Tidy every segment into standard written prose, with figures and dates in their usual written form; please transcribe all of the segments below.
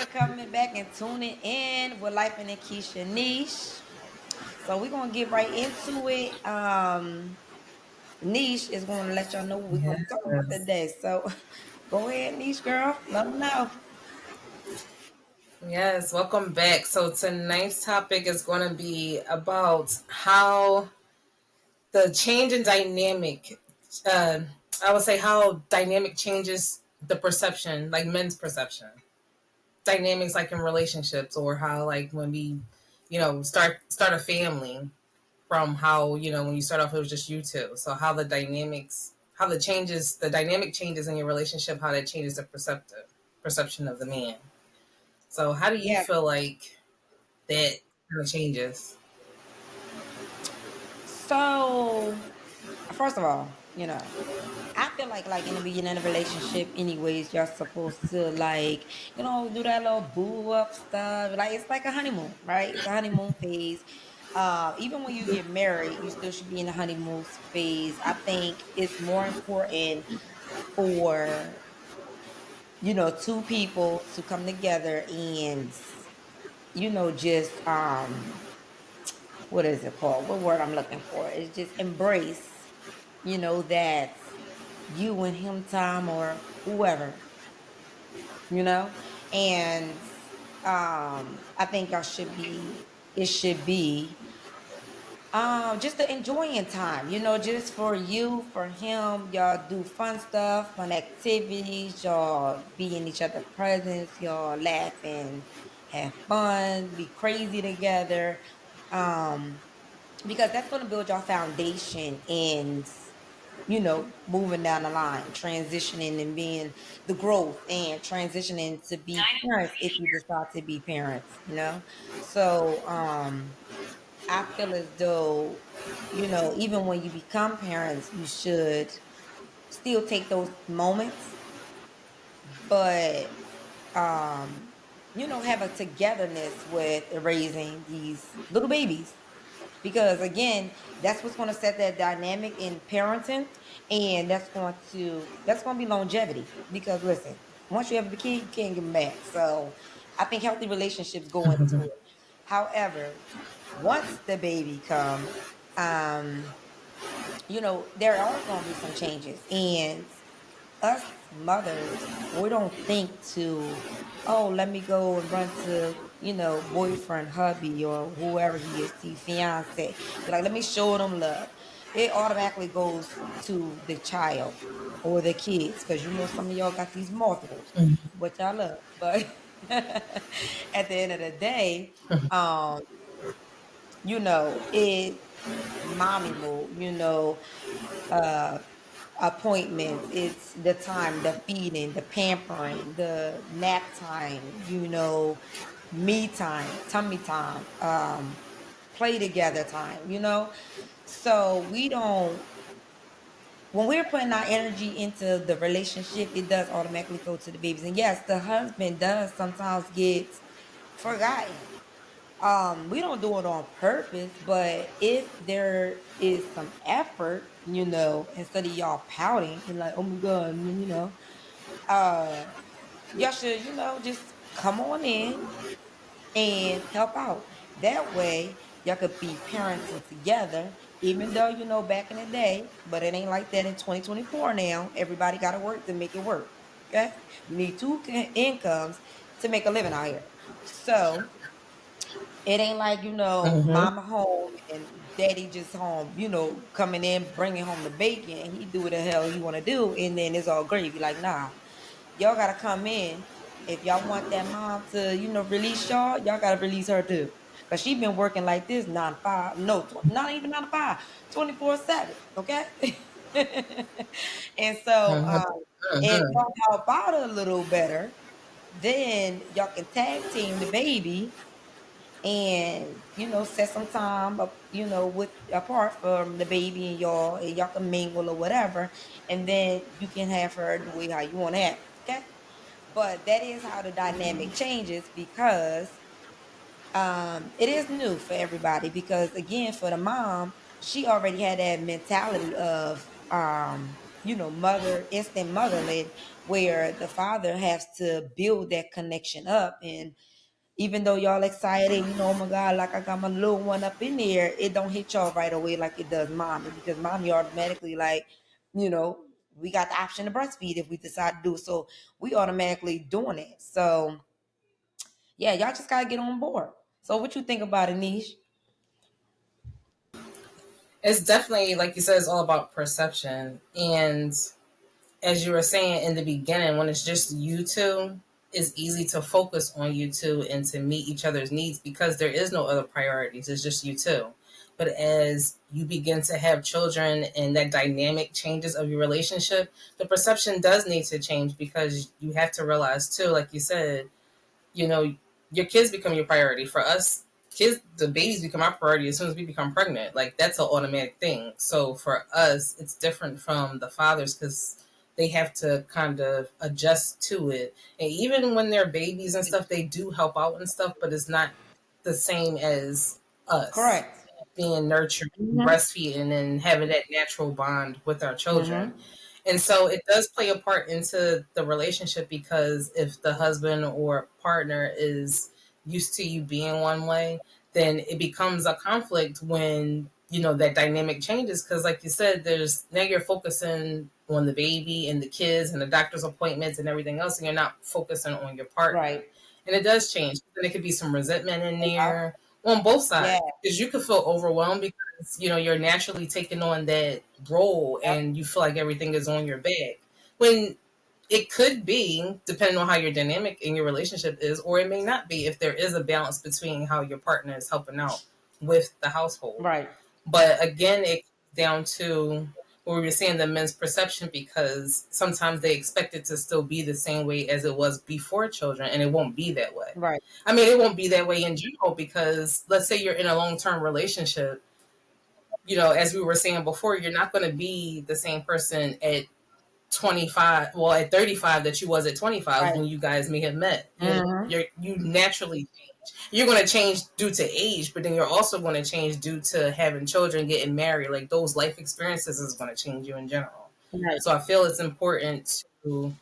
for coming back and tuning in with Life and Keisha Niche. So we're gonna get right into it. Niche is gonna let y'all know what we're gonna talk about Yes. today. So go ahead, Niche girl. Let them know. Yes, welcome back. So tonight's topic is going to be about how the change in dynamic, uh, I would say how dynamic changes the perception, like men's perception. Dynamics like in relationships or how like when we, start a family from how, when you start off it was just you two. So how the dynamics, how the dynamic changes in your relationship, how that changes the perception of the man. So how do you Yeah. feel like that kind of changes? So first of all, I feel like in the beginning of a relationship, anyways, you're supposed to do that little boo up stuff. Like it's like a honeymoon, right? It's a honeymoon phase. Even when you get married, you still should be in the honeymoon phase. I think it's more important for two people to come together and just what is it called? What word I'm looking for? It's just embrace, that you and him time or whoever, you know? And I think y'all should be it should be just the enjoying time, just for you, for him, y'all do fun stuff, fun activities, y'all be in each other's presence, y'all laugh and have fun, be crazy together. Um, because that's gonna build your foundation and moving down the line, transitioning and being the growth and transitioning to be parents if you decide to be parents, So I feel as though, even when you become parents, you should still take those moments, but have a togetherness with raising these little babies because again that's what's going to set that dynamic in parenting, and that's going to be longevity because listen, once you have the kid you can't give them back. So I think healthy relationships go into it. However, once the baby come, um there are going to be some changes, and us mothers, we don't think to, oh, let me go and run to, boyfriend, hubby, or whoever he is, to fiance. Be like, let me show them love. It automatically goes to the child or the kids because some of y'all got these multiples, which I love. But at the end of the day, um, it mommy mode, uh appointments. It's the time, the feeding, the pampering, the nap time, me time, tummy time, play together time, So we don't when we're putting our energy into the relationship, it does automatically go to the babies. And yes, the husband does sometimes get forgotten. We don't do it on purpose, but if there is some effort, instead of y'all pouting and like, oh my god, uh y'all should, just come on in and help out. That way y'all could be parenting together, even though back in the day, but it ain't like that in 2024 now. Everybody gotta work to make it work. Okay? You need two incomes to make a living out here. So it ain't like, Mm-hmm. mama home and daddy just home, coming in, bringing home the bacon, and he do what the hell he want to do, and then it's all gravy. Like, nah, y'all gotta come in. If y'all want that mom to, release y'all gotta release her too. Cause she been working like this 9 to 5, no, not even 9 to 5, 24/7. Okay. And so, if Mm-hmm. y'all help out a little better, then y'all can tag team the baby and set some time up, with apart from the baby and y'all can mingle or whatever, and then you can have her the way how you want to have it. Okay, but that is how the dynamic changes because it is new for everybody because again for the mom she already had that mentality of mother instant motherland, where the father has to build that connection up. And even though y'all excited, oh my God, like I got my little one up in there, it don't hit y'all right away like it does mommy, because mommy automatically like, we got the option to breastfeed if we decide to do so. We automatically doing it. So yeah, y'all just gotta get on board. So what you think about it, Niche? It's definitely, like you said, it's all about perception. And as you were saying in the beginning, when it's just you two, it's easy to focus on you two and to meet each other's needs because there is no other priorities. It's just you two. But as you begin to have children and that dynamic changes of your relationship, the perception does need to change because you have to realize too, like you said, you know, your kids become your priority. For us, kids, the babies become our priority as soon as we become pregnant. Like that's an automatic thing. So for us, it's different from the fathers because they have to kind of adjust to it. And even when they're babies and stuff, they do help out and stuff, but it's not the same as us Correct. being nurtured, Mm-hmm. breastfeeding, and having that natural bond with our children. Mm-hmm. And so it does play a part into the relationship because if the husband or partner is used to you being one way, then it becomes a conflict when, that dynamic changes. Because, like you said, there's now you're focusing on the baby and the kids and the doctor's appointments and everything else, and you're not focusing on your partner. Right. And it does change. Then it could be some resentment in Yeah. there on both Yeah. sides because you could feel overwhelmed because you're naturally taking on that role and you feel like everything is on your back when it could be depending on how your dynamic in your relationship is, or it may not be if there is a balance between how your partner is helping out with the household. Right. But again, it comes down to what we were saying, the men's perception, because sometimes they expect it to still be the same way as it was before children, and it won't be that way. Right. I mean, it won't be that way in general because let's say you're in a long term relationship, as we were saying before, you're not going to be the same person at 25, well, at 35 that you was at 25 Right. when you guys may have met. Mm-hmm. You naturally change. You're going to change due to age, but then you're also going to change due to having children, getting married. Like those life experiences is going to change you in general. Right. So I feel it's important to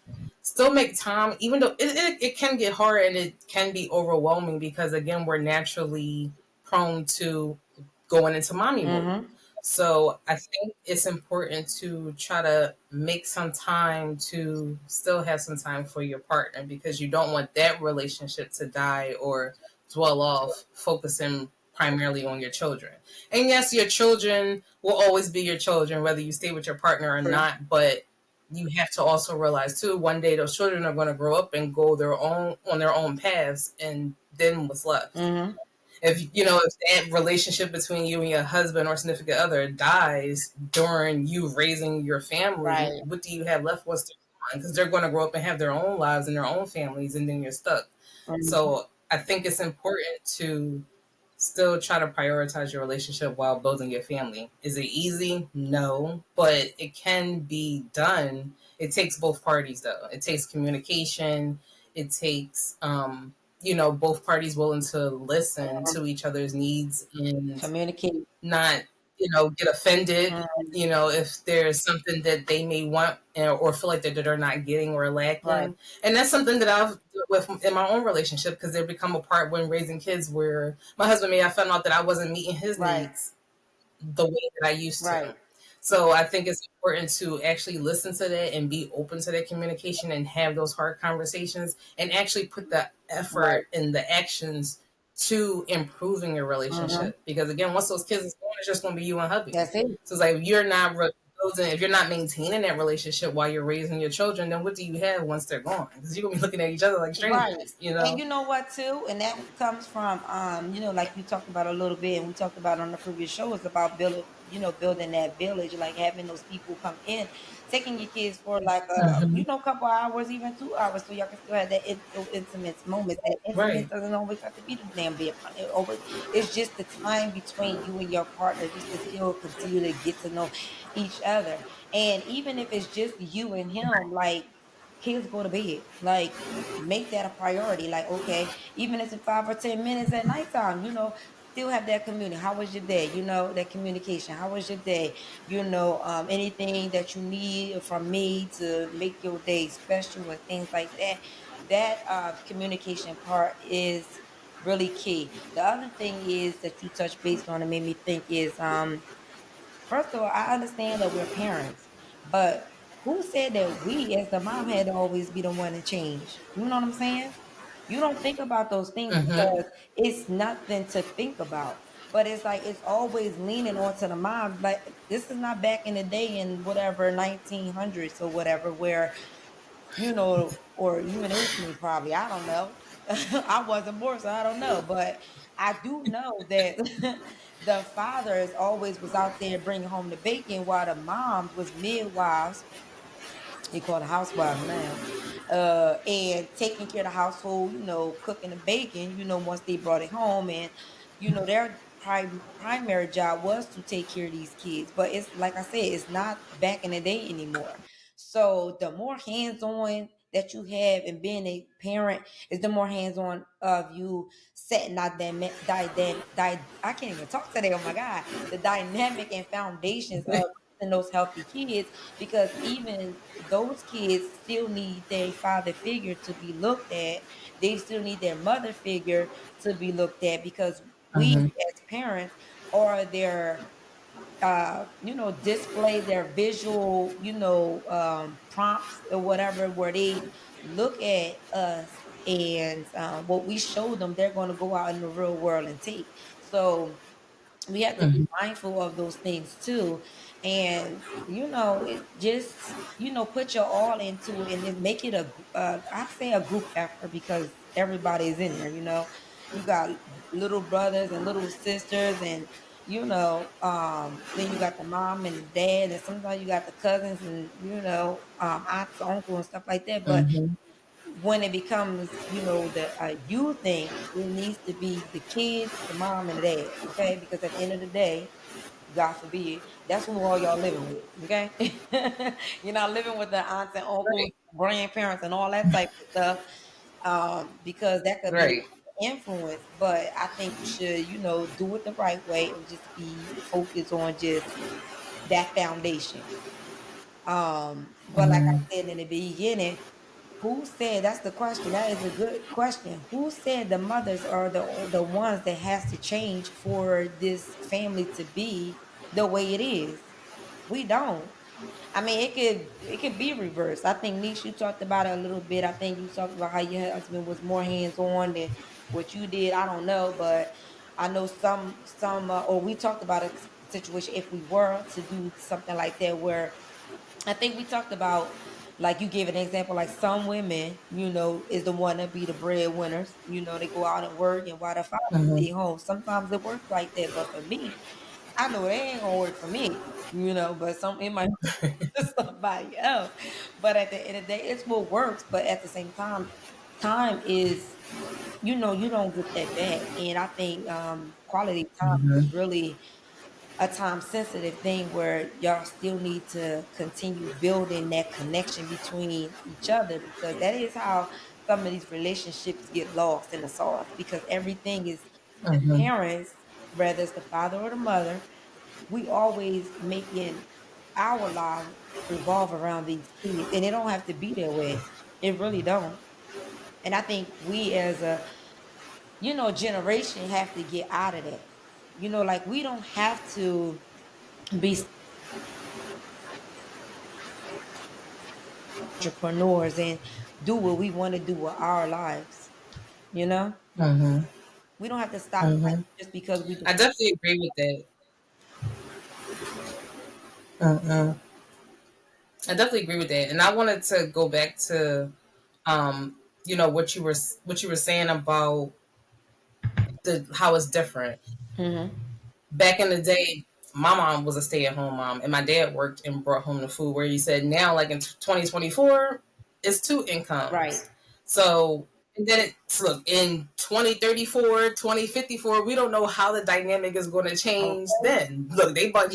still make time, even though it can get hard and it can be overwhelming because, again, we're naturally prone to going into mommy mode. Mm-hmm. So I think it's important to try to make some time to still have some time for your partner because you don't want that relationship to die or dwell off focusing primarily on your children. And yes, your children will always be your children, whether you stay with your partner or True. not, but you have to also realize too, one day those children are going to grow up and go their own paths, and then what's left? Mm-hmm. If that relationship between you and your husband or significant other dies during you raising your family, Right. what do you have left once they're gone? Because they're going to grow up and have their own lives and their own families, and then you're stuck. Mm-hmm. So I think it's important to still try to prioritize your relationship while building your family. Is it easy? No, but it can be done. It takes both parties, though. It takes communication. It takes, both parties willing to listen to each other's needs and Communicate. not, get offended, Mm-hmm. if there's something that they may want or feel like that they're not getting or Right. lacking. And that's something that I've dealt with in my own relationship because they become a part when raising kids where my husband may have found out that I wasn't meeting his Right. needs the way that I used to. Right. So I think it's important to actually listen to that and be open to that communication and have those hard conversations and actually put the Right. effort and the actions to improving your Mm-hmm. relationship. Because again, once those kids are born, it's just going to be you and hubby. That's it. So it's like if you're not maintaining that relationship while you're raising your children, then what do you have once they're gone? Because you're gonna be looking at each other like Right. strangers, And you know what too? And that comes from like we talked about a little bit and we talked about on the previous show is about building that village, like having those people come in, taking your kids for like Mm-hmm. couple hours, even 2 hours, so y'all can still have that intimate moment. That intimate Right? doesn't always have to be the damn big fun. It's just the time between you and your partner, just to still continue to get to know each other. And even if it's just you and him, like kids go to bed. Like make that a priority. Like, okay, even if it's 5 or 10 minutes at nighttime, still have that community. How was your day? You know, that communication. How was your day? You know, anything that you need from me to make your day special and things like that. That communication part is really key. The other thing is that you touched based on and made me think is first of all, I understand that we're parents, but who said that we as the mom had to always be the one to change? You know what I'm saying? You don't think about those things Mm-hmm. because it's nothing to think about. But it's like it's always leaning onto the mom. Like this is not back in the day in whatever 1900s or whatever, where you know, or even 18 probably. I don't know. I wasn't born, so I don't know. But I do know that the fathers always was out there bringing home the bacon while the moms was midwives, they call it housewives now, and taking care of the household, you know, cooking the bacon, you know, once they brought it home. And, you know, their primary job was to take care of these kids. But it's like I said, it's not back in the day anymore. So the more hands-on that you have and being a parent is the more hands-on of you setting that I can't even talk today. Oh my God, the dynamic and foundations of those healthy kids, because even those kids still need their father figure to be looked at. They still need their mother figure to be looked at, because we Mm-hmm. as parents are their you know, display their visual, you know, prompts or whatever, where they look at us and what we show them, they're going to go out in the real world and take. So we have to be Mm-hmm. mindful of those things too. And you know, it just, you know, put your all into it and then make it a I say a group effort, because everybody's in there, you know. You got little brothers and little sisters, and you know, then you got the mom and the dad, and sometimes you got the cousins and, you know, aunts, uncle and stuff like that. But Mm-hmm. when it becomes, you know, the you thing, it needs to be the kids, the mom, and the dad. Okay, because at the end of the day, God forbid, that's who all y'all living with. Okay, you're not living with the aunts and uncles, Right. grandparents, and all that type of stuff, because that could be Right. influence. But I think you should, you know, do it the right way and just be focused on just that foundation. But like Mm-hmm. I said in the beginning, who said, that's the question. That is a good question. Who said the mothers are the ones that has to change for this family to be the way it is? We don't. I mean, it could be reversed. I think Niche, you talked about it a little bit. I think you talked about how your husband was more hands on than what you did. I don't know, but I know or we talked about a situation if we were to do something like that, where I think we talked about, like you gave an example, like some women, you know, is the one that be the breadwinners. You know, they go out and work, and while the father Mm-hmm. stay home. Sometimes it works like that, but for me, I know it ain't gonna work for me. You know, but it might work for somebody else. But at the end of the day, it's what works. But at the same time, time is, you know, you don't get that back. And I think quality time is Mm-hmm. really a time sensitive thing, where y'all still need to continue building that connection between each other, because that is how some of these relationships get lost in the sauce, because everything is the Mm-hmm. parents, whether it's the father or the mother, we always making our lives revolve around these kids, and it don't have to be that way. It really don't. And I think we as a, you know, generation have to get out of that. You know, like we don't have to be entrepreneurs and do what we want to do with our lives. You know, Mm-hmm. we don't have to stop Mm-hmm. just because we. I definitely agree with that. Mm-hmm. I definitely agree with that, and I wanted to go back to, um, what you were saying about the how it's different. Mm-hmm. Back in the day, my mom was a stay at home mom, and my dad worked and brought home the food. Where you said now, like in 2024, it's two Right. incomes. So And then it's, look, in 2034, 2054, we don't know how the dynamic is going to change Okay. then. Look, they but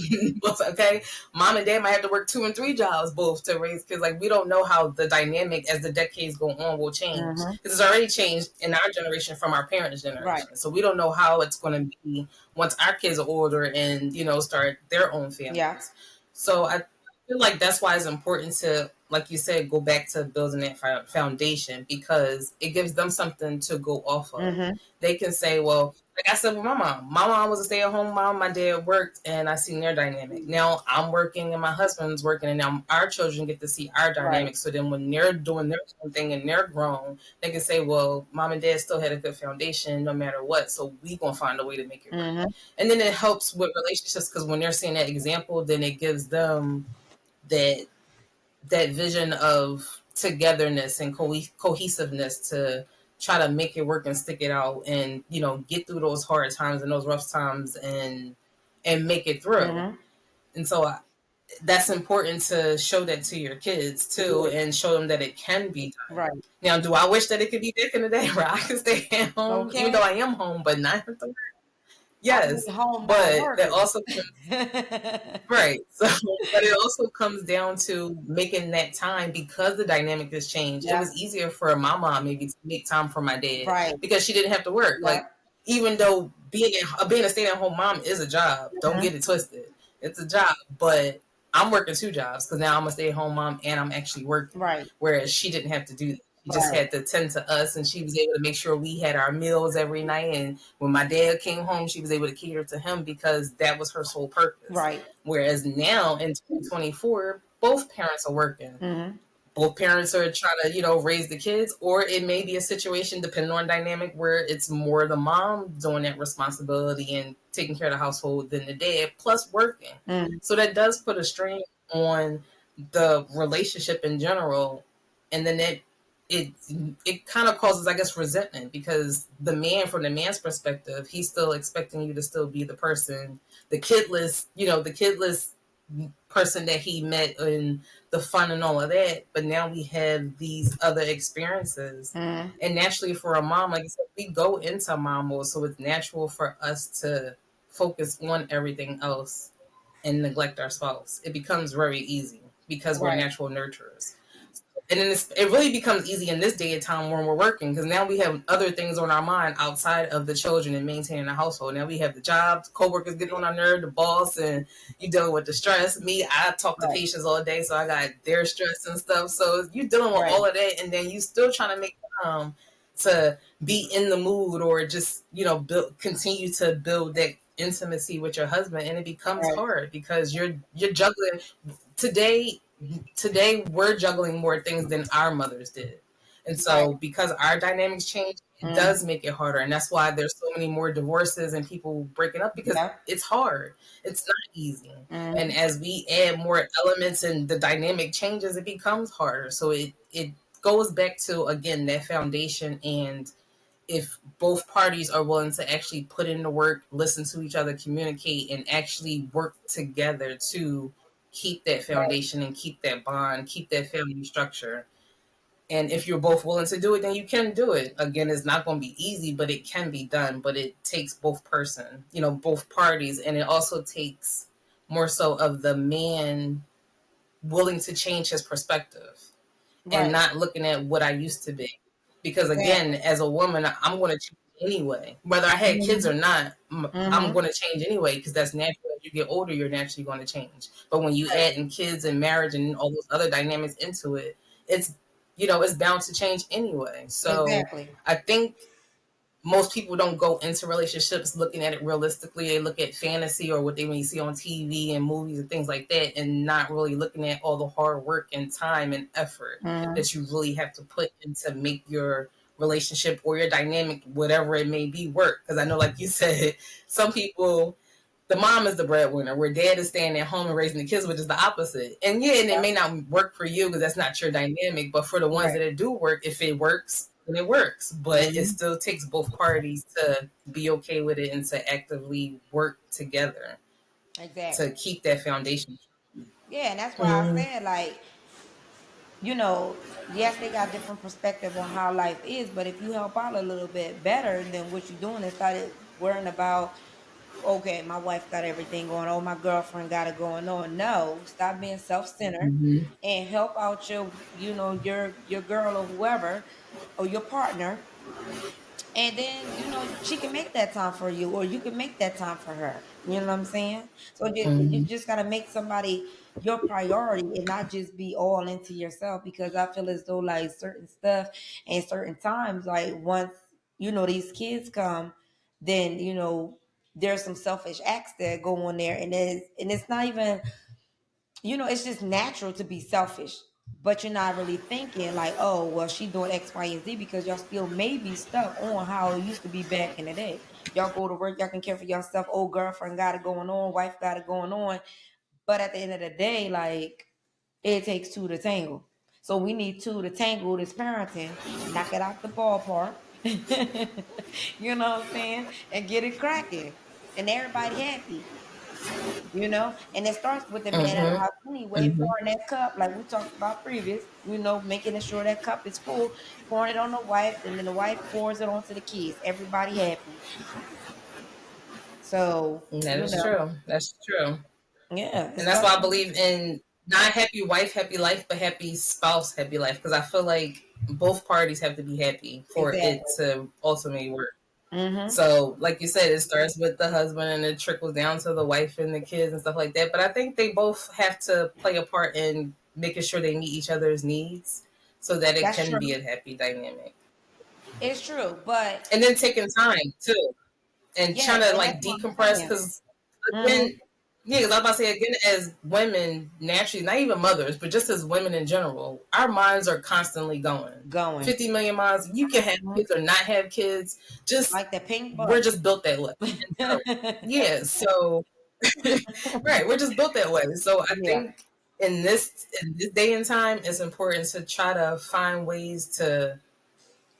okay, mom and dad might have to work 2 and 3 jobs both to raise kids. Like, we don't know how the dynamic as the decades go on will change. Mm-hmm. Because it's already changed in our generation from our parents' Right. generation. So we don't know how it's going to be once our kids are older and, start their own Yeah. families. So I feel like that's why it's important to, like you said, go back to building that foundation, because it gives them something to go off of. Mm-hmm. They can say, well, like I said with my mom was a stay-at-home mom, my dad worked, and I seen their dynamic. Now I'm working and my husband's working, and now our children get to see our dynamic. Right. So then when they're doing their own thing and they're grown, they can say, well, mom and dad still had a good foundation no matter what, so we gonna find a way to make it work. Mm-hmm. And then it helps with relationships, because when they're seeing that example, then it gives them that vision of togetherness and cohesiveness to try to make it work and stick it out, and get through those hard times and those rough times, and make it through. Mm-hmm. And so that's important to show that to your kids too, and show them that it can be done. Right. Now, do I wish that it could be back in the day where I could stay at home, Okay. even though I am home, but not have to work? Yes, Home but that also right. right. So, but it also comes down to making that time, because the dynamic has changed. Yeah. It was easier for my mom maybe to make time for my dad, Right. because she didn't have to work. Yeah. Like, even though being a stay-at-home mom is a job, don't get it twisted. It's a job, but I'm working 2 jobs, because now I'm a stay-at-home mom and I'm actually working. Right. Whereas she didn't have to do that. She just Right. had to tend to us, and she was able to make sure we had our meals every night. And when my dad came home, she was able to cater to him, because that was her sole purpose. Right. Whereas now in 2024, both parents are working. Mm-hmm. Both parents are trying to, raise the kids, or it may be a situation, depending on dynamic, where it's more the mom doing that responsibility and taking care of the household than the dad, plus working. Mm-hmm. So that does put a strain on the relationship in general. And then it kind of causes, I guess, resentment, because the man, from the man's perspective, he's still expecting you to still be the person, the kidless person that he met, and the fun and all of that. But now we have these other experiences. Mm-hmm. And naturally, for a mom, like I said, we go into mom mode, so it's natural for us to focus on everything else and neglect our spouse. It becomes very easy, because we're Right. natural nurturers. And then it really becomes easy in this day and time when we're working, because now we have other things on our mind outside of the children and maintaining the household. Now we have the job, coworkers getting on our nerve, the boss, and you dealing with the stress. Me, I talk to Right. patients all day, so I got their stress and stuff. So you dealing with Right. all of that, and then you still trying to make time to be in the mood, or just continue to build that intimacy with your husband. And it becomes Right. hard, because you're juggling. Today we're juggling more things than our mothers did. And so, Right. because our dynamics change, it does make it harder. And that's why there's so many more divorces and people breaking up, because Yeah. it's hard. It's not easy. Mm-hmm. And as we add more elements and the dynamic changes, it becomes harder. So it goes back to, again, that foundation. And if both parties are willing to actually put in the work, listen to each other, communicate, and actually work together to keep that foundation and keep that bond, keep that family structure. And if you're both willing to do it, then you can do it. Again, it's not going to be easy, but it can be done. But it takes both both parties. And it also takes more so of the man willing to change his perspective Right. and not looking at what I used to be. Because again, as a woman, I'm going to change anyway. Whether I had kids or not, I'm going to change anyway, because that's natural. As you get older, you're naturally going to change. But when you add in kids and marriage and all those other dynamics into it, it's it's bound to change anyway. So Exactly. I think most people don't go into relationships looking at it realistically. They look at fantasy or what they may see on TV and movies and things like that, and not really looking at all the hard work and time and effort that you really have to put into make your relationship or your dynamic, whatever it may be, work. Because I know, like you said, some people, the mom is the breadwinner, where dad is staying at home and raising the kids, which is the opposite. And and it may not work for you because that's not your dynamic. But for the ones that it do work, if it works, then it works. But it still takes both parties to be okay with it and to actively work together Exactly. to keep that foundation. Yeah, and that's why I said, like, yes, they got different perspective on how life is, but if you help out a little bit better than what you're doing and started worrying about, okay, my wife got everything going on, my girlfriend got it going on. No, stop being self-centered Mm-hmm. and help out your girl or whoever or your partner, and then she can make that time for you or you can make that time for her. You know what I'm saying? So you Mm-hmm. just got to make somebody your priority and not just be all into yourself, because I feel as though like certain stuff and certain times, like once these kids come, then there's some selfish acts that go on there, and it's not even, it's just natural to be selfish, but you're not really thinking like, oh, well, she doing X, Y, and Z because y'all still may be stuck on how it used to be back in the day. Y'all go to work, y'all can care for yourself. Old girlfriend got it going on, wife got it going on. But at the end of the day, like, it takes two to tangle. So we need two to tangle this parenting, knock it out the ballpark. You know what I'm saying? And get it cracking. And everybody happy. And it starts with the man in the Mm-hmm. house anyway, Mm-hmm. pouring that cup, like we talked about previous, making sure that cup is full, pouring it on the wife, and then the wife pours it onto the kids. Everybody happy. So, That is true. That's true. yeah, it And that's starts why I with, believe in not happy wife, happy life, but happy spouse, happy life. Because I feel like both parties have to be happy for it exactly. to ultimately work. Mm-hmm. So, like you said, it starts with the husband and it trickles down to the wife and the kids and stuff like that. But I think they both have to play a part in making sure they meet each other's needs so that it That's can be true. a happy dynamic. It's true. But And then taking time too and yeah, trying to and like that's what I'm decompress saying. because Mm-hmm. again, yeah, because I was about to say again, as women, naturally, not even mothers, but just as women in general, our minds are constantly going. Going. 50 million miles. You can have Mhm. kids or not have kids. Just Like the pink we're button. just built that way. Yeah. So right, we're just built that way. So I Yeah. think in this day and time, it's important to try to find ways to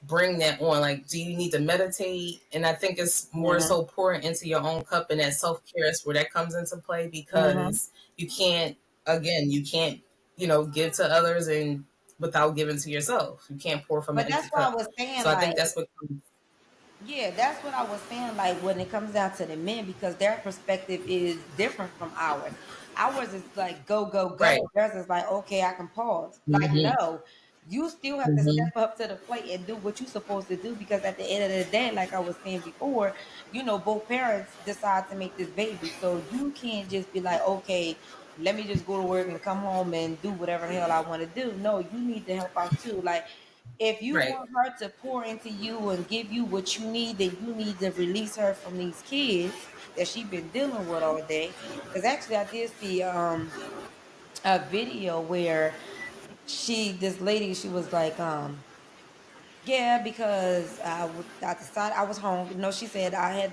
bring that on. Like, do you need to meditate? And I think it's more Mm-hmm. so pouring into your own cup, and that self care is where that comes into play Mm-hmm. because you can't give to others and without giving to yourself. You can't pour from an But empty that's what I cup. was saying. So I Like, think that's what comes yeah, that's what I was saying. Like when it comes down to the men, because their perspective is different from ours. Ours is like go, go, right. go. Theirs is like, okay, I can pause. Like, Mm-hmm. no, you still have to Mm-hmm. step up to the plate and do what you're supposed to do, because at the end of the day, like I was saying before, both parents decide to make this baby. So you can't just be like, okay, let me just go to work and come home and do whatever the hell I want to do. No, you need to help out too. Like, if you Right. want her to pour into you and give you what you need, then you need to release her from these kids that she been dealing with all day. Because actually, I did see a video where this lady, she was like, yeah, because I decided I was home. She said I had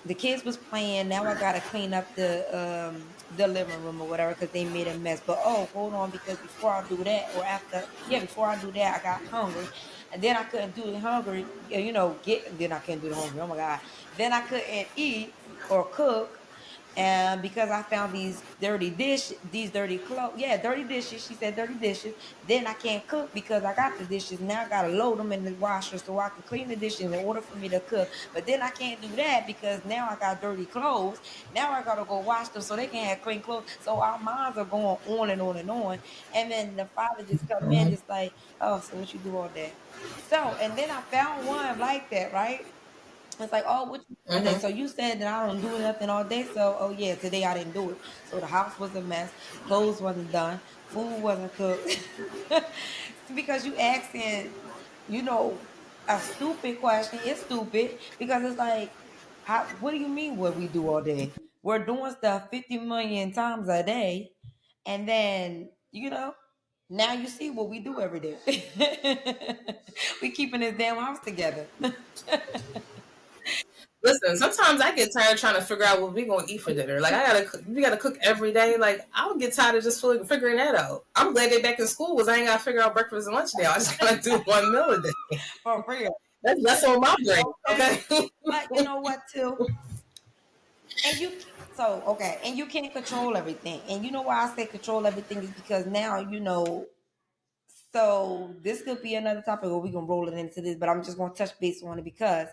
the kids was playing. Now I gotta clean up the living room or whatever because they made a mess. But oh, hold on, because before I do that, or after, yeah, before I do that, I got hungry, and then I couldn't do the hungry. Then I couldn't do the hungry. Oh my god, then I couldn't eat or cook, and because I found these dirty clothes, yeah, dirty dishes. She said dirty dishes. Then I can't cook because I got the dishes. Now I gotta load them in the washer so I can clean the dishes in order for me to cook. But then I can't do that because now I got dirty clothes. Now I gotta go wash them so they can have clean clothes. So our minds are going on and on and on. And then the father just come in, Mm-hmm. just like, oh, so what you do all day? So, and then I found one like that, right? It's like, oh, what you do all day? Mm-hmm. So you said that I don't do nothing all day. So, oh yeah, today I didn't do it. So the house was a mess. Clothes wasn't done. Food wasn't cooked. Because you asking, a stupid question. It's stupid because it's like, how? What do you mean? What we do all day? We're doing stuff 50 million times a day, and then now you see what we do every day. We keeping this damn house together. Listen, sometimes I get tired trying to figure out what we gonna eat for dinner. Like we gotta cook every day. Like I'll get tired of just figuring that out. I'm glad they back in school was I ain't gotta figure out breakfast and lunch now. I just gotta do one meal a day. For real. That's less on my brain. Okay. Okay. But you know what too? And okay, and you can't control everything. And you know why I say control everything is because now, So this could be another topic where we can roll it into this, but I'm just gonna touch base on it because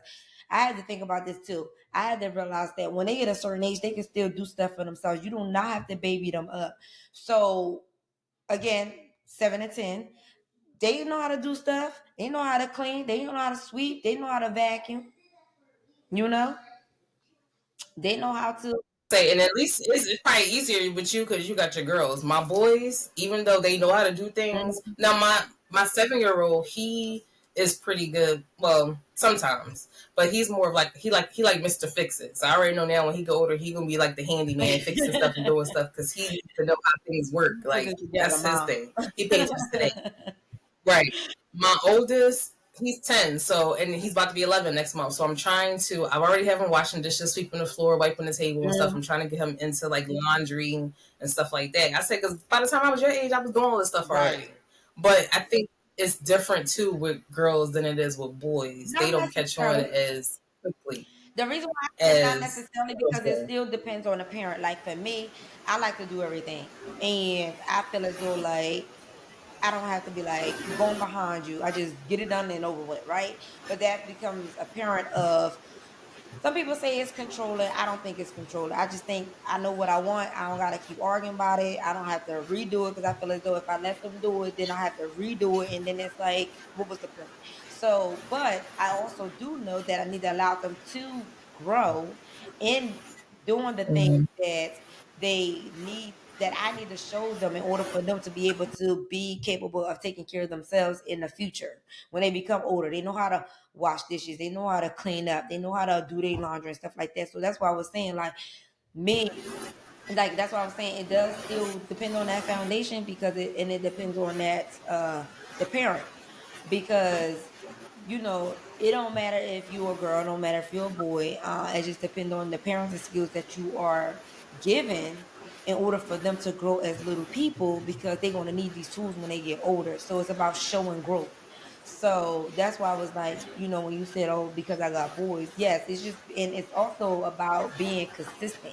I had to think about this too. I had to realize that when they get a certain age, they can still do stuff for themselves. You do not have to baby them up. So again, 7 and 10, they know how to do stuff. They know how to clean. They know how to sweep. They know how to vacuum. You know, they know how to. Say, and at least it's probably easier with you because you got your girls. My boys, even though they know how to do things, now my 7-year-old, he is pretty good. Well, sometimes, but he's more of like he like Mr. Fix It. So I already know now when he go older, he gonna be like the handyman, fixing stuff and doing stuff because he needs to know how things work. Put Like it together, that's his mom. thing. He pays attention to that. Right. My oldest, he's 10, so and he's about to be 11 next month. So I'm trying to. I've already have him washing dishes, sweeping the floor, wiping the table and stuff. I'm trying to get him into like laundry and stuff like that. I said because by the time I was your age, I was doing all this stuff already. Right. But I think it's different too with girls than it is with boys. They Not don't catch on necessarily. as quickly The reason why I say not as necessarily girls because it do. still depends on the parent. Like for me, I like to do everything, and I feel as though like I don't have to be like going behind you. I just get it done and over with, right? But that becomes a parent of some people say it's controlling. I don't think it's controlling. I just think I know what I want. I don't gotta keep arguing about it. I don't have to redo it because I feel as though if I let them do it, then I have to redo it, and then it's like, what was the point? So, but I also do know that I need to allow them to grow in doing the things Mm-hmm. that they need. That I need to show them in order for them to be able to be capable of taking care of themselves in the future when they become older. They know how to wash dishes. They know how to clean up. They know how to do their laundry and stuff like that. So that's why I was saying, like, me, like that's why I was saying it does still depend on that foundation because it depends on that the parent because it don't matter if you're a girl, it don't matter if you're a boy. It just depends on the parenting skills that you are given in order for them to grow as little people because they're going to need these tools when they get older. So it's about showing growth. So that's why I was like, when you said, oh, because I got boys, yes, it's just, and it's also about being consistent,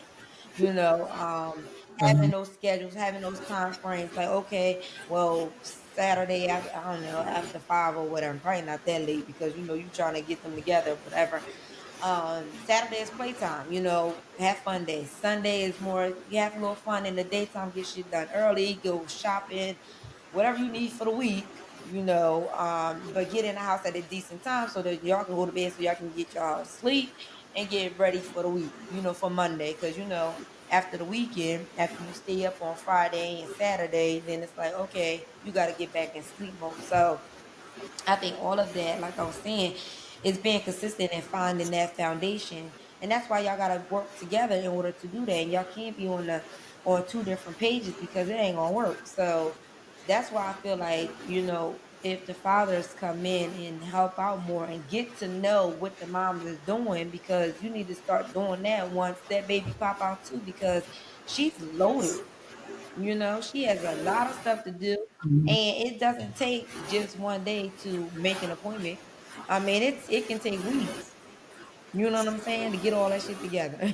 having those schedules, having those time frames, like, okay, well, Saturday, I don't know, after 5 or whatever, probably not that late because, you trying to get them together, whatever. Saturday is playtime, have fun day. Sunday is more, you have a little fun in the daytime, get shit done early, go shopping, whatever you need for the week, but get in the house at a decent time so that y'all can go to bed so y'all can get y'all sleep and get ready for the week, for Monday. Because, after the weekend, after you stay up on Friday and Saturday, then it's like, okay, you got to get back in sleep mode. So I think all of that, like I was saying, is being consistent and finding that foundation. And that's why y'all gotta work together in order to do that. And y'all can't be on two different pages because it ain't gonna work. So that's why I feel like, if the fathers come in and help out more and get to know what the moms is doing, because you need to start doing that once that baby pop out too, because she's loaded. She has a lot of stuff to do, and it doesn't take just one day to make an appointment. I mean, it can take weeks. You know what I'm saying? To get all that shit together,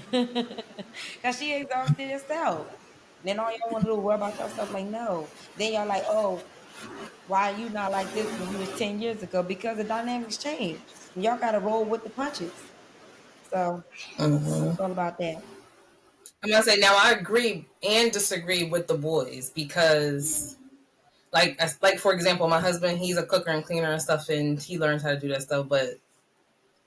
cause she exhausted herself. Then all y'all want to do is worry about yourself. Like, no. Then y'all like, oh, why you not like this when you was 10 years ago? Because the dynamics changed. Y'all got to roll with the punches. So Mm-hmm. it's all about that. I'm gonna say now I agree and disagree with the boys because like for example, my husband, he's a cooker and cleaner and stuff, and he learns how to do that stuff. But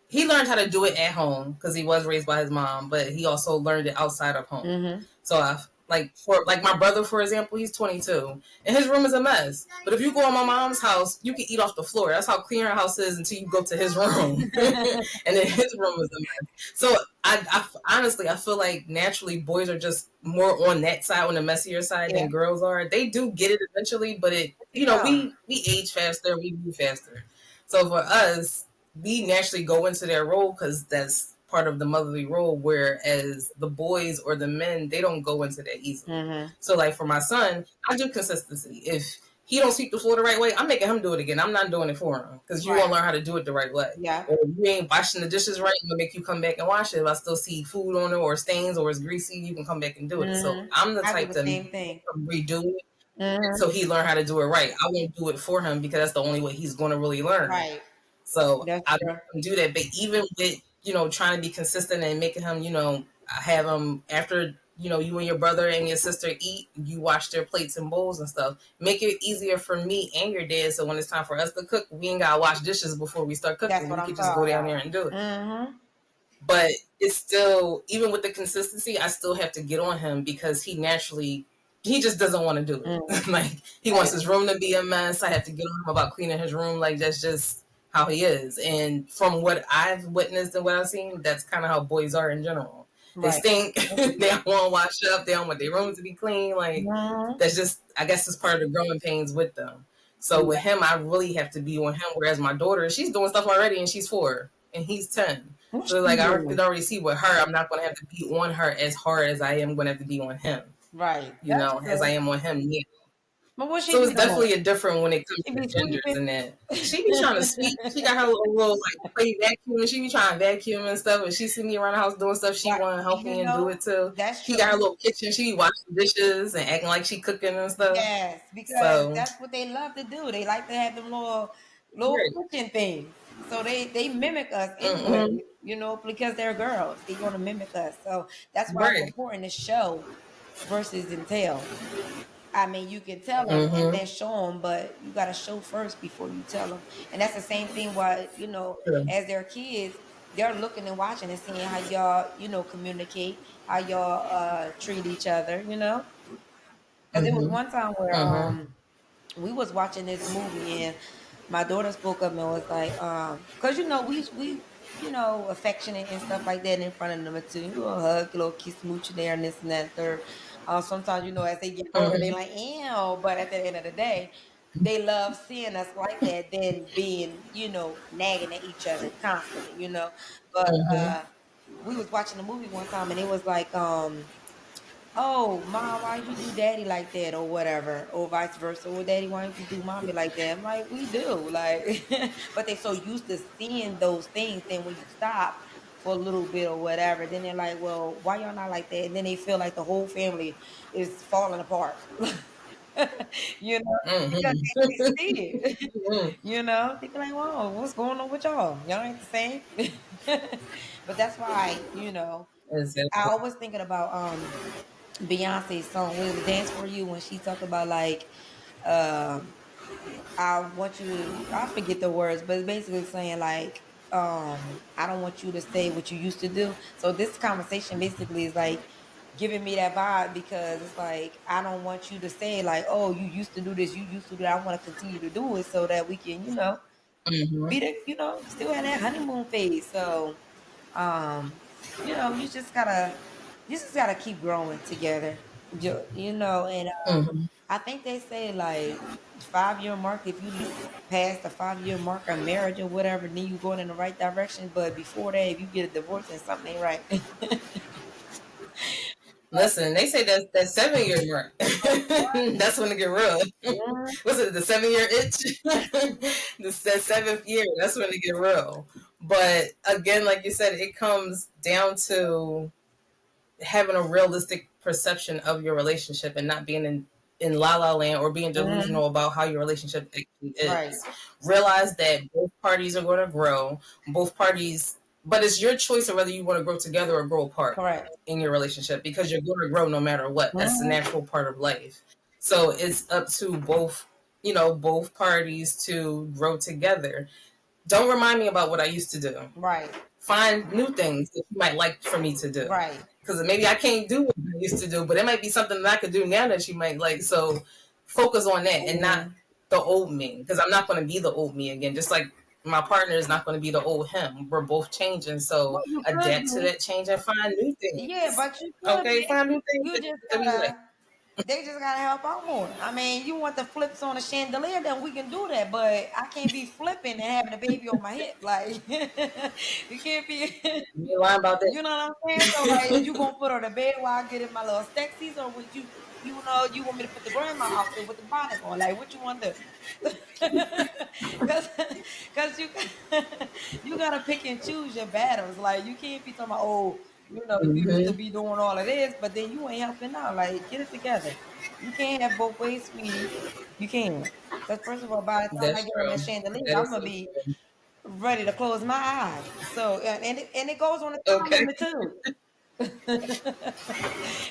he learned how to do it at home because he was raised by his mom, but he also learned it outside of home. Mm-hmm. So I like my brother, for example, he's 22 and his room is a mess. But if you go in my mom's house, you can eat off the floor. That's how clean her house is until you go to his room, and then his room is a mess. So I honestly I feel like naturally boys are just more on that side, on the messier side Yeah. than girls are. They do get it eventually, but Yeah. we age faster, we move faster. So for us, we naturally go into their role because that's part of the motherly role. Whereas the boys or the men, they don't go into that easily. Mm-hmm. So like for my son, I do consistency. If he don't sweep the floor the right way, I'm making him do it again. I'm not doing it for him because you Right. won't learn how to do it the right way. Yeah. Or if you ain't washing the dishes right, I'm gonna make you come back and wash it. If I still see food on it or stains or it's greasy, you can come back and do it. So Mm-hmm. I'm the I do type the to same thing. redo it. Mm-hmm. So he learned how to do it right. I won't do it for him because that's the only way he's going to really learn. Right. So That's I let true. him do that. But even with, trying to be consistent and making him, have him after, you and your brother and your sister eat, you wash their plates and bowls and stuff. Make it easier for me and your dad. So when it's time for us to cook, we ain't got to wash dishes before we start That's cooking. what We I'm could just go talking down there about. and do it. Mm-hmm. But it's still, even with the consistency, I still have to get on him because he just doesn't want to do it. Mm-hmm. Like, he wants Right. his room to be a mess. I have to get on him about cleaning his room. Like, that's just how he is. And from what I've witnessed and what I've seen, that's kind of how boys are in general. They Right. stink. They don't want to wash up. They don't want their rooms to be clean. Like, Mm-hmm. that's just, I guess it's part of the growing pains with them. So with Yeah. him, I really have to be on him. Whereas my daughter, she's doing stuff already and she's 4 and he's 10. What So you like I could doing? already see with her, I'm not going to have to be on her as hard as I am going to have to be on him, Right. That's as I true. am on him. Yeah. But what she So be it's doing? definitely a different when it comes She to be genders sweeping. and that. She be trying to sweep. She got her little like play vacuum and she be trying to vacuum and stuff. And she see me around the house doing stuff, she Right. want to help You me and do know, it too. that's She got her true. little kitchen. She be washing dishes and acting like she cooking and stuff. Yes, because So that's what they love to do. They like to have them little right. kitchen things. So they mimic us anyway, Mm-hmm. because they're girls. They're gonna mimic us. So that's why it's Right. important to show versus and tell. I mean, you can tell them and Mm-hmm. then show them, but you got to show first before you tell them. And that's the same thing. Why True. as their kids, they're looking and watching and seeing how y'all, communicate, how y'all treat each other. Because it was Mm-hmm. one time where Mm-hmm. we was watching this movie and my daughter spoke up and was like, because we affectionate and stuff like that in front of them too. You know, hug, a little kiss, smooch there and this and that and third. Sometimes as they get older, they Mm-hmm. like, ew. But at the end of the day, they love seeing us like that than being, nagging at each other constantly. But Mm-hmm. we was watching a movie one time and it was like, oh, mom, why you do daddy like that or whatever, or vice versa. Or daddy, why don't you do mommy like that? I'm like, we do, like, but they so used to seeing those things. Then when you stop for a little bit or whatever, then they're like, well, why y'all not like that? And then they feel like the whole family is falling apart. Because they see it. Mm-hmm. They be like, whoa, what's going on with y'all? Y'all ain't the same. But that's why, I Exactly. always thinking about Beyonce's song "Will the Dance for You" when she talked about like, um, I want you to. I forget the words, but it's basically saying like, I don't want you to say what you used to do. So this conversation basically is like giving me that vibe because it's like I don't want you to say like, oh, you used to do this, you used to do that. I want to continue to do it so that we can, Mm-hmm. be the, still in that honeymoon phase. So, um, you just gotta keep growing together. And Mm-hmm. I think they say like 5-year mark. If you pass the 5-year mark of marriage or whatever, then you going in the right direction. But before that, if you get a divorce, then something ain't right. Listen, they say that 7 year mark. That's when it get real. Mhm. Was it the 7 year itch? That seventh year, that's when it get real. But again, like you said, it comes down to having a realistic perception of your relationship and not being in la la land or being Mhm. delusional about how your relationship actually Right. is. Realize that both parties are going to grow, both parties, but it's your choice of whether you want to grow together or grow apart Correct. in your relationship because you're going to grow no matter what. That's the Mhm. natural part of life. So it's up to both parties to grow together. Don't remind me about what I used to do. Right. Find new things that you might like for me to do. Right. Because maybe I can't do what I used to do, but it might be something that I could do now that you might like. So focus on that and not Mhm. the old me. Because I'm not going to be the old me again. Just like my partner is not going to be the old him. We're both changing. Well, So you could adapt to be. that change and find new Yeah, things. but you could Okay, be. find new things You just that we like. gotta. They just gotta help out more. I mean, you want the flips on a chandelier, then we can do that. But I can't be flipping and having a baby on my hip. Like you can't be. You ain't lying about that. You know what I'm saying? So like, is you gonna put her to bed while I get in my little sexies, or would you want me to put the grandma outfit with the bonnet on? Like, what you want to do? Cause you you gotta pick and choose your battles. Like, you can't be talking about, oh, You used to Mm-hmm. be doing all of this, but then you ain't helping out. Like, get it together. You can't have both ways, sweetie. You can't. Because first of all, by the time I That's get on that true. chandelier, That I'm is gonna so be true. ready to close my eyes. So and it goes on a time Okay. limit too.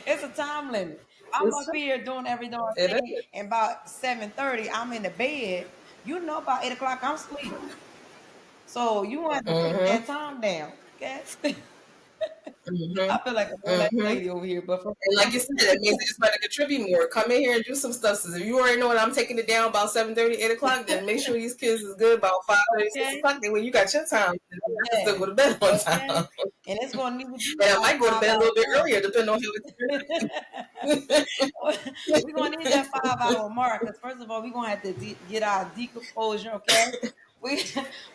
It's a time limit. I'm It's up true. here doing every darn It thing, is. and about 7:30, I'm in the bed. About 8 o'clock, I'm asleep. So you want to take Mm-hmm. that time down, okay? Mm-hmm. I feel like a old ass Mm-hmm. lady over here, but And like you said, that means it's better contribute more. Come in here and do some stuff. So if you already know that I'm taking it down about 7:30, 8 o'clock, then make sure these kids is good about 5:30, 6 okay, o'clock. Then when you got your time, then I can still yeah, go to bed on time. okay, and it's gonna need to be And I about might go to bed a 5 hours little bit more. earlier, depending on how We're gonna need that 5 hour mark because first of all, we're gonna have to get our decomposure, okay? We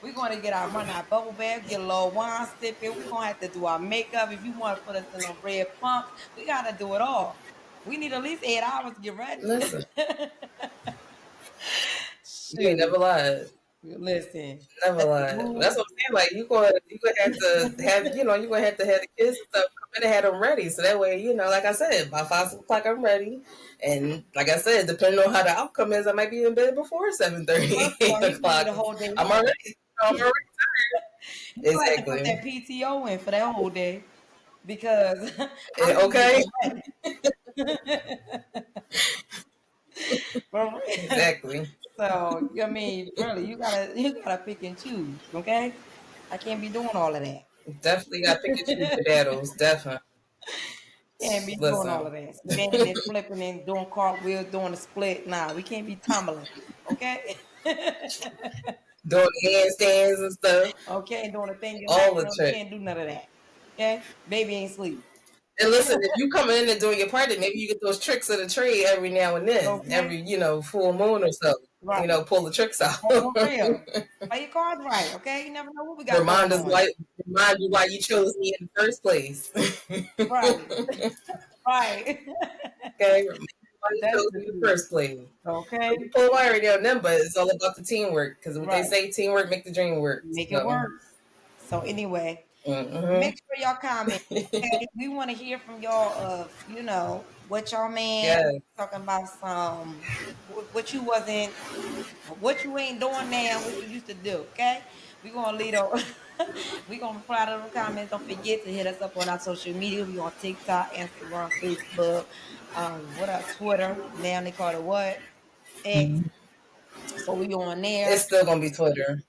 we're gonna get our run our bubble bath, get a little wine sipping. We're gonna have to do our makeup. If you want to put us in a red pumps, we gotta do it all. We need at least 8 hours to get ready. Listen, you ain't Shoot. never lied. Listen. Never Set the lied. That's mood. what I'm saying. Like you gonna have to have you gonna have to have the kids and stuff come in and have them ready. So that way, like I said, by 5 6 o'clock I'm ready. And like I said, depending on how the outcome is, I might be in bed before 7:30, First of all, eight you need o'clock. a whole day I'm rest. already I'm already You gonna have to put exactly. that PTO in for that whole day because I need to Okay. get ready. For real. Exactly. So I mean, really, you gotta pick and choose, okay? I can't be doing all of that. Definitely got to pick and choose your battles. Definitely. Can't be doing all Listen. of that. Standing and flipping and doing cartwheels, doing a split. Nah, we can't be tumbling, okay? Doing handstands and stuff. Okay, doing a thing in the All the background. We tricks. can't do none of that. Okay, baby ain't sleep. And listen, if you come in and doing your part, then maybe you get those tricks of the trade every now and then, Okay, every full moon or so. right. Pull the tricks out. For real. Play your cards right. Okay, you never know what we got going remind us on. why, remind you why you chose me in the first place. Right, right. Okay, remind you why you That's chose the me in the truth. first place. Okay, So you pull wiring on them, but it's all about the teamwork. Because what they right. say, teamwork make the dream work. Make it So, work. So anyway, mm-hmm. make sure y'all comment. Okay, we want to hear from y'all of what y'all man Yeah, talking about what you wasn't what you ain't doing now, what you used to do. Okay, we gonna lead on. We gonna reply to the comments. Don't forget to hit us up on our social media. We on TikTok, Instagram, Facebook, what else? Twitter. Now they call it what? X. So we on it's there. still gonna be Twitter.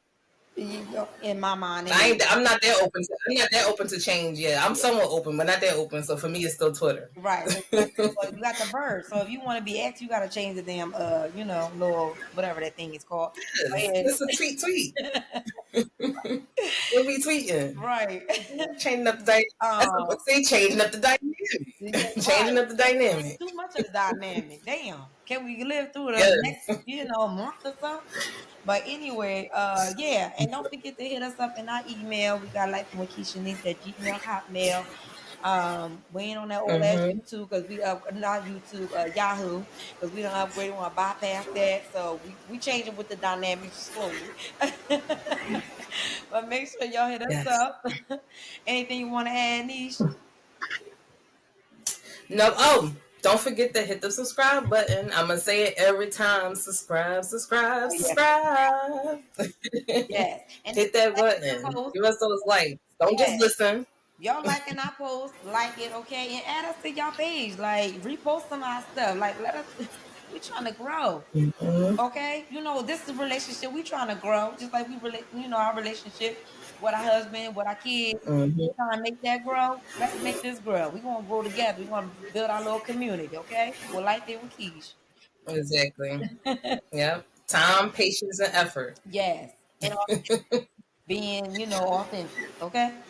In my mind, anyway. I'm not that open. I'm not that open to change yet. I'm somewhat open, but not that open. So for me, it's still Twitter. Right. Well, you got the bird. So if you want to be X, you got to change the damn, little whatever that thing is called. Go Yes, ahead. it's a tweet. We'll be tweeting. Right. Changing up the dynamic. That's what um. I say. Changing up the Yeah, dynamic. right. Changing up the dynamic. Too much of the dynamic. Damn. Can we live through the next, Yes. month or so? But anyway, yeah. And don't forget to hit us up in our email. We got like from Keisha Needs at Gmail Hotmail. We ain't on that old ass Mm-hmm. YouTube because we not YouTube, Yahoo, because we don't upgrade, we want to bypass that. So we changing with the dynamics slowly. But make sure y'all hit us Yes. up. Anything you want to add, Niche? No. Oh, don't forget to hit the subscribe button. I'm gonna say it every time. Subscribe, subscribe, Oh yeah, subscribe. yes. And if Hit that you like our button. post, Give us those likes. Don't just yes. listen. Y'all liking our post, like it, okay, and add us to y'all page. Like repost some of our stuff. Like let us. We trying to grow. Mm-hmm. Okay, this is a relationship. We trying to grow, just like we relate. Our relationship with our husband, with our kids. Mm-hmm. We trying to make that grow. Let's make this grow. We gonna grow together. We gonna build our little community. Okay, we're like that with Keish. Exactly. Yep. Time, patience, and effort. Yes, and being authentic. Okay,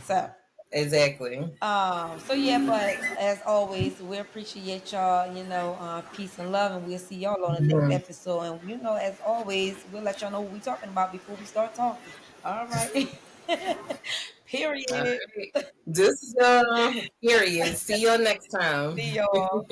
so. Exactly. So yeah, but as always, we appreciate y'all, peace and love, and we'll see y'all on the next Mhm. episode. And as always, we'll let y'all know what we're talking about before we start talking. All right. All Period. right. This is period. See you next time. See y'all.